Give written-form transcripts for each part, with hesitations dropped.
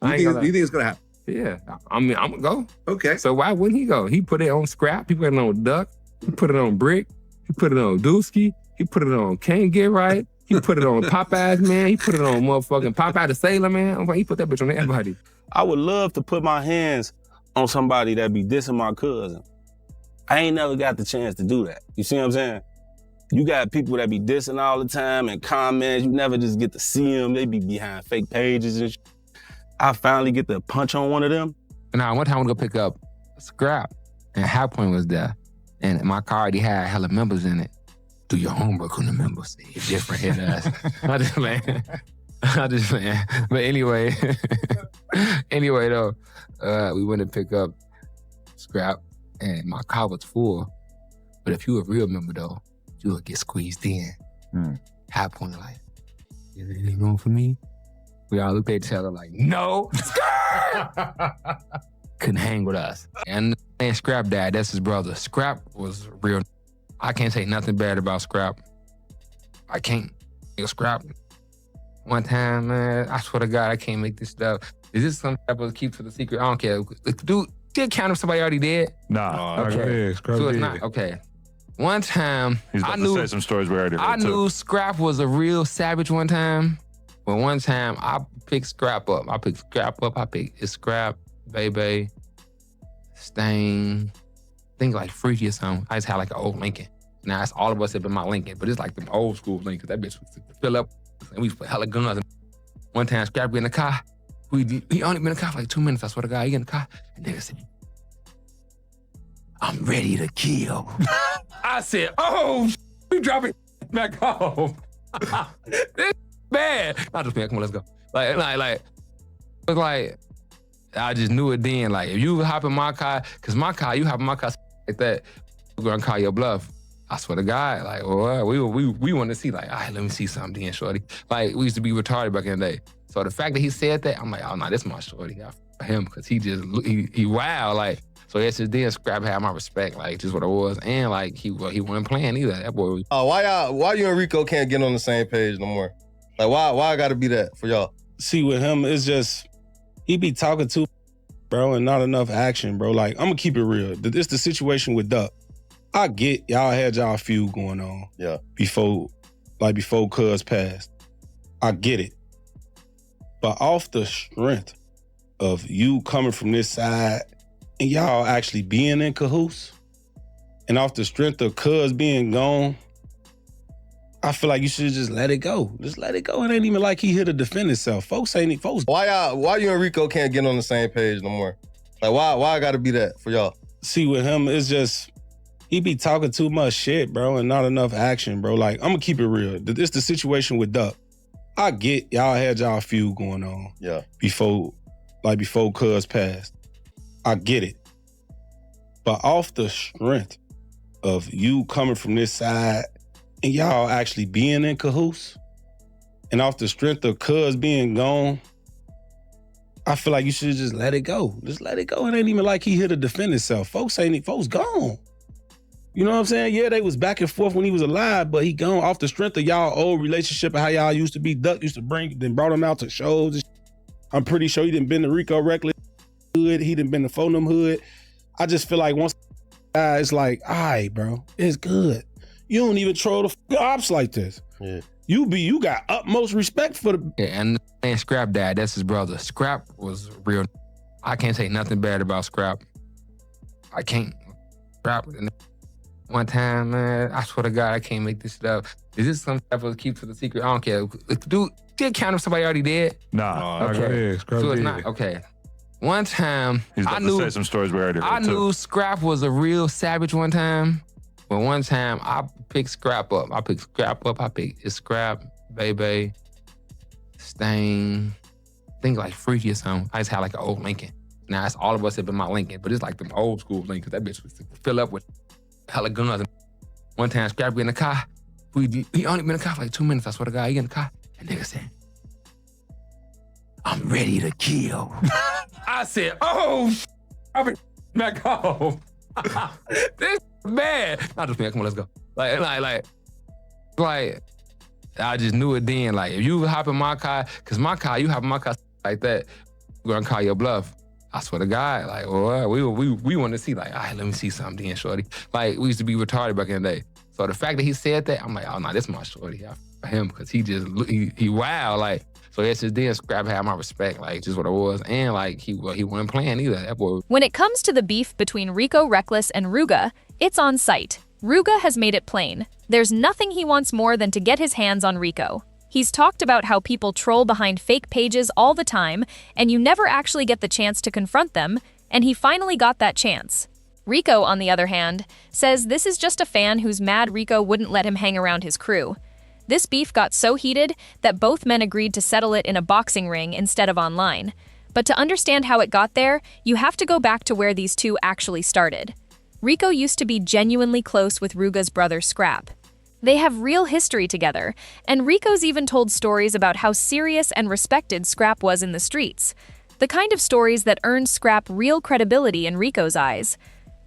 You think it's gonna happen? Yeah, I mean, I'm gonna go. Okay. So why wouldn't he go? He put it on scrap. He put it on duck. He put it on brick. He put it on Dooski. He put it on Can't Get Right. He put it on Popeyes, man. He put it on motherfucking Popeye the Sailor, man. He put that bitch on everybody. I would love to put my hands on somebody that be dissing my cousin. I ain't never got the chance to do that. You see what I'm saying? You got people that be dissing all the time and comments. You never just get to see them. They be behind fake pages and shit. I finally get to punch on one of them. Now, one time I went to go pick up scrap, and High Point was there. And my car already had hella members in it. Do your homework on the members. It's different hit us. I just playing. But anyway, though, we went to pick up scrap, and my car was full. But if you a real member, though, you would get squeezed in. High Point like, is there any room for me? We all looked at each other like, no. Couldn't hang with us. And Scrap died, that's his brother. Scrap was real. I can't say nothing bad about Scrap. I can't. Scrap. One time, man, I swear to God, I can't make this stuff. Is this some type of keep to the secret? I don't care. Dude, did count if somebody already dead? Nah. Okay. So it's not, okay. One time, He's about to say some stories we already heard, I knew Scrap was a real savage one time. But one time, I picked Scrap up. I picked Scrap, Baby, Stain, things like Freaky or something. I just had like an old Lincoln. Now, it's all of us up in my Lincoln, but it's like them old school Lincolns. That bitch was fill up, and we used to put hella guns. One time, Scrap get in the car. He only been in the car for like 2 minutes, I swear to God. He get in the car, and nigga said, I'm ready to kill. I said, oh, we dropping back home. This bad. I just come on, let's go. Like, I just knew it then. Like, if you hop in my car, cause my car, you hop in my car like that, we're gonna call your bluff. I swear to God, like, well, we want to see, like, all right, let me see something then, shorty. Like, we used to be retarded back in the day. So the fact that he said that, I'm like, oh, no, this my shorty. I for him, cause he wild, like. So it's just then Scrap had my respect, like, just what it was. And, like, he wasn't playing either. That boy. Why you and Rico can't get on the same page no more? Like, why I gotta be that for y'all? See, with him, it's just, he be talking too, bro, and not enough action, bro. Like, I'm gonna keep it real. It's the situation with Duck. I get y'all had y'all feud going on. Yeah. Before Cuz passed. I get it. But off the strength of you coming from this side and y'all actually being in cahoots, and off the strength of Cuz being gone, I feel like you should just let it go. Just let it go. It ain't even like he here to defend himself. Folks. Why you and Rico can't get on the same page no more? Like, why I gotta be that for y'all? See, with him, it's just, he be talking too much shit, bro, and not enough action, bro. Like, I'm gonna keep it real. It's the situation with Duck. I get y'all had y'all feud going on. Yeah. Before Cuz passed. I get it. But off the strength of you coming from this side and y'all actually being in cahoots, and off the strength of Cuz being gone, I feel like you should just let it go. Just let it go. It ain't even like he here to defend himself. Folks gone. You know what I'm saying? Yeah, they was back and forth when he was alive, but he gone off the strength of y'all old relationship and how y'all used to be. Duck used to brought him out to shows. I'm pretty sure he done been to Rico Recklezz hood. He done been to Phonum hood. I just feel like once it's like, all right, bro, it's good. You don't even troll the ops like this. Yeah. You got utmost respect for the... Yeah, and Scrap died, that's his brother. Scrap was real. I can't say nothing bad about Scrap. I can't. Scrap. One time, man, I swear to God, I can't make this stuff. Is this some type of keep to the secret? I don't care. Dude, did count if somebody already dead? Nah. Okay. So it's not, okay. One time, He's about to say some stories we already heard, I knew Scrap was a real savage one time. But one time, I picked Scrap up. I picked Scrap, Baby, Stain, things like Freaky or something. I just had like an old Lincoln. Now, it's all of us up in my Lincoln, but it's like them old school Lincolns. That bitch was fill up with hella guns. One time, Scrap get in the car. He only been in the car for like 2 minutes, I swear to God. He get in the car, and nigga said, I'm ready to kill. I said, oh, I'll be back home. This bad. I just come on, let's go. Like, I just knew it then. Like, if you hop in my car, cause my car, you hop in my car like that, we're gonna call your bluff. I swear to God, like, well, we want to see, like, all right, let me see something then, shorty. Like, we used to be retarded back in the day. So the fact that he said that, I'm like, oh, no, this is my shorty. For him, because he wild, like. So it's just then Scrap had my respect, like, just what it was. And, like, he wasn't playing either. That boy. When it comes to the beef between Rico Recklezz and Rooga, it's on sight. Rooga has made it plain. There's nothing he wants more than to get his hands on Rico. He's talked about how people troll behind fake pages all the time, and you never actually get the chance to confront them, and he finally got that chance. Rico, on the other hand, says this is just a fan who's mad Rico wouldn't let him hang around his crew. This beef got so heated that both men agreed to settle it in a boxing ring instead of online. But to understand how it got there, you have to go back to where these two actually started. Rico used to be genuinely close with Rooga's brother Scrap. They have real history together, and Rico's even told stories about how serious and respected Scrap was in the streets. The kind of stories that earned Scrap real credibility in Rico's eyes.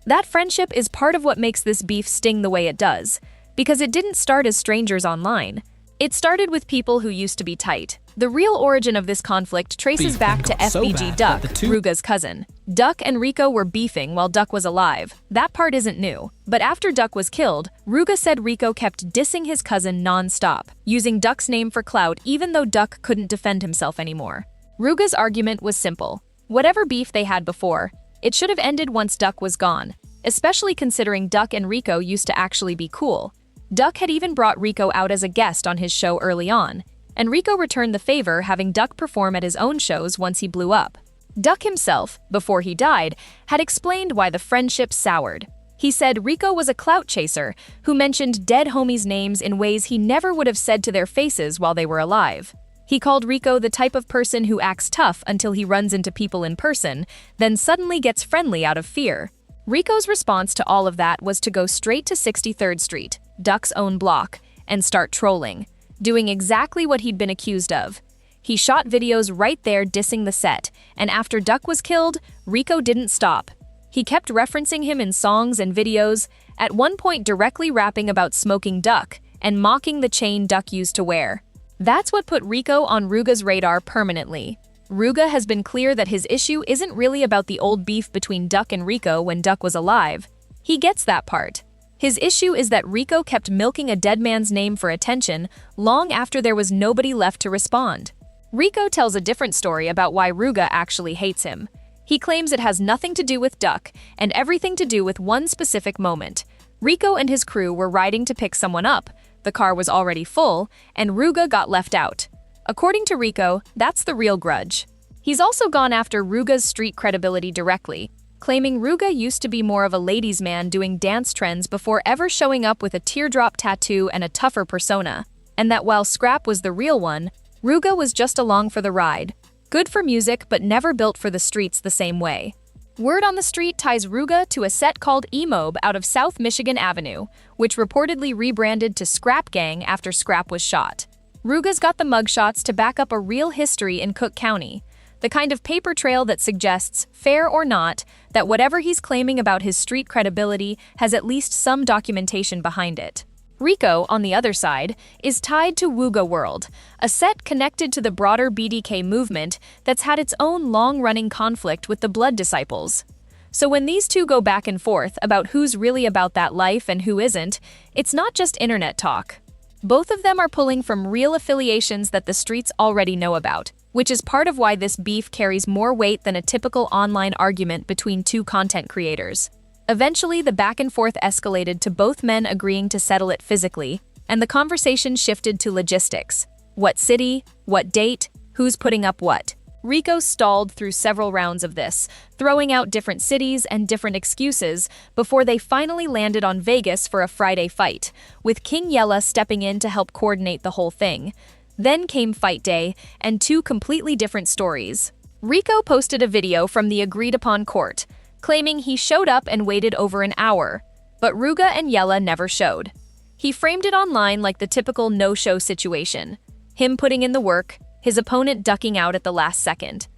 That friendship is part of what makes this beef sting the way it does, because it didn't start as strangers online. It started with people who used to be tight. The real origin of this conflict traces back to FBG Duck, Rooga's cousin. Duck and Rico were beefing while Duck was alive. That part isn't new. But after Duck was killed, Rooga said Rico kept dissing his cousin non-stop, using Duck's name for clout even though Duck couldn't defend himself anymore. Rooga's argument was simple. Whatever beef they had before, it should have ended once Duck was gone, especially considering Duck and Rico used to actually be cool. Duck had even brought Rico out as a guest on his show early on, and Rico returned the favor having Duck perform at his own shows once he blew up. Duck himself, before he died, had explained why the friendship soured. He said Rico was a clout chaser who mentioned dead homies' names in ways he never would have said to their faces while they were alive. He called Rico the type of person who acts tough until he runs into people in person, then suddenly gets friendly out of fear. Rico's response to all of that was to go straight to 63rd Street, Duck's own block, and start trolling, doing exactly what he'd been accused of. He shot videos right there dissing the set, and after Duck was killed, Rico didn't stop. He kept referencing him in songs and videos, at one point directly rapping about smoking Duck and mocking the chain Duck used to wear. That's what put Rico on Rooga's radar permanently. Rooga has been clear that his issue isn't really about the old beef between Duck and Rico when Duck was alive. He gets that part. His issue is that Rico kept milking a dead man's name for attention long after there was nobody left to respond. Rico tells a different story about why Rooga actually hates him. He claims it has nothing to do with Duck and everything to do with one specific moment. Rico and his crew were riding to pick someone up, the car was already full, and Rooga got left out. According to Rico, that's the real grudge. He's also gone after Rooga's street credibility directly, claiming Rooga used to be more of a ladies' man doing dance trends before ever showing up with a teardrop tattoo and a tougher persona, and that while Scrap was the real one, Rooga was just along for the ride. Good for music, but never built for the streets the same way. Word on the street ties Rooga to a set called E-Mob out of South Michigan Avenue, which reportedly rebranded to Scrap Gang after Scrap was shot. Rooga's got the mugshots to back up a real history in Cook County, the kind of paper trail that suggests, fair or not, that whatever he's claiming about his street credibility has at least some documentation behind it. Rico, on the other side, is tied to Wooga World, a set connected to the broader BDK movement that's had its own long-running conflict with the Blood Disciples. So when these two go back and forth about who's really about that life and who isn't, it's not just internet talk. Both of them are pulling from real affiliations that the streets already know about, which is part of why this beef carries more weight than a typical online argument between two content creators. Eventually, the back and forth escalated to both men agreeing to settle it physically, and the conversation shifted to logistics. What city? What date? Who's putting up what? Rico stalled through several rounds of this, throwing out different cities and different excuses before they finally landed on Vegas for a Friday fight, with King Yella stepping in to help coordinate the whole thing. Then came fight day, and two completely different stories. Rico posted a video from the agreed-upon court, claiming he showed up and waited over an hour, but Rooga and Yella never showed. He framed it online like the typical no-show situation, him putting in the work, his opponent ducking out at the last second.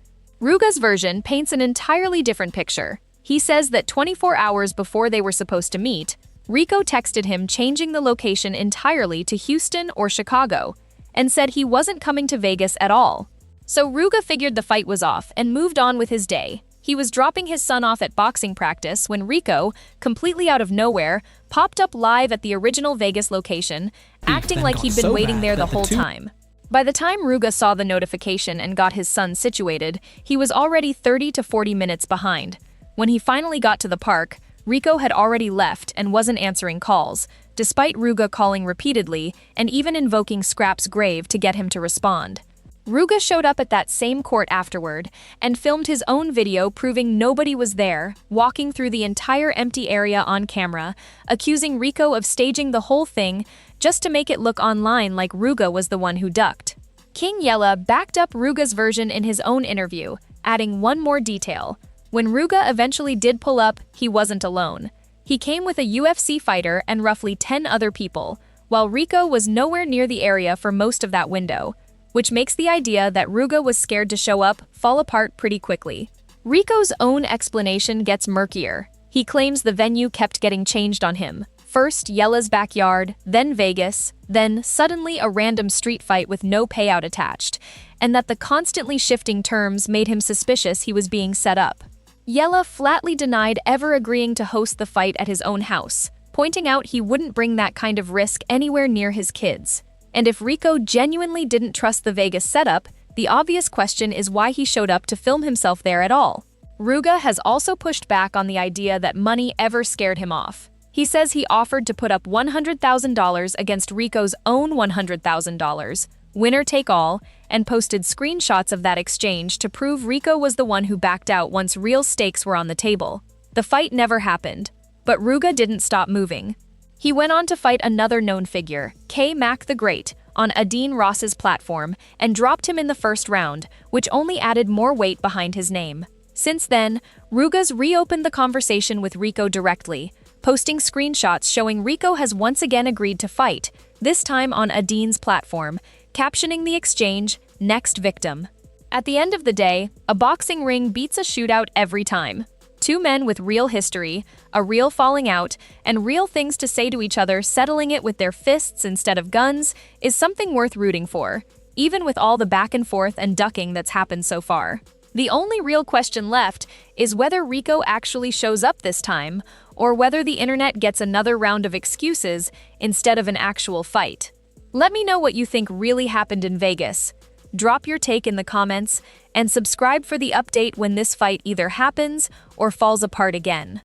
Rooga's version paints an entirely different picture. He says that 24 hours before they were supposed to meet, Rico texted him changing the location entirely to Houston or Chicago, and said he wasn't coming to Vegas at all. So Rooga figured the fight was off and moved on with his day. He was dropping his son off at boxing practice when Rico, completely out of nowhere, popped up live at the original Vegas location, acting like he'd been waiting there the whole time. By the time Rooga saw the notification and got his son situated, he was already 30 to 40 minutes behind. When he finally got to the park, Rico had already left and wasn't answering calls, despite Rooga calling repeatedly and even invoking Scrap's grave to get him to respond. Rooga showed up at that same court afterward and filmed his own video proving nobody was there, walking through the entire empty area on camera, accusing Rico of staging the whole thing just to make it look online like Rooga was the one who ducked. King Yella backed up Rooga's version in his own interview, adding one more detail. When Rooga eventually did pull up, he wasn't alone. He came with a UFC fighter and roughly 10 other people, while Rico was nowhere near the area for most of that window, which makes the idea that Rooga was scared to show up fall apart pretty quickly. Rico's own explanation gets murkier. He claims the venue kept getting changed on him. First Yella's backyard, then Vegas, then suddenly a random street fight with no payout attached, and that the constantly shifting terms made him suspicious he was being set up. Yella flatly denied ever agreeing to host the fight at his own house, pointing out he wouldn't bring that kind of risk anywhere near his kids. And if Rico genuinely didn't trust the Vegas setup, the obvious question is why he showed up to film himself there at all. Rooga has also pushed back on the idea that money ever scared him off. He says he offered to put up $100,000 against Rico's own $100,000, winner take all, and posted screenshots of that exchange to prove Rico was the one who backed out once real stakes were on the table. The fight never happened, but Rooga didn't stop moving. He went on to fight another known figure, K-Mac the Great, on Adine Ross's platform and dropped him in the first round, which only added more weight behind his name. Since then, Rooga's reopened the conversation with Rico directly, posting screenshots showing Rico has once again agreed to fight, this time on Adine's platform, captioning the exchange, "Next victim." At the end of the day, a boxing ring beats a shootout every time. Two men with real history, a real falling out, and real things to say to each other settling it with their fists instead of guns is something worth rooting for, even with all the back and forth and ducking that's happened so far. The only real question left is whether Rico actually shows up this time, or whether the internet gets another round of excuses instead of an actual fight. Let me know what you think really happened in Vegas. Drop your take in the comments, and subscribe for the update when this fight either happens or falls apart again.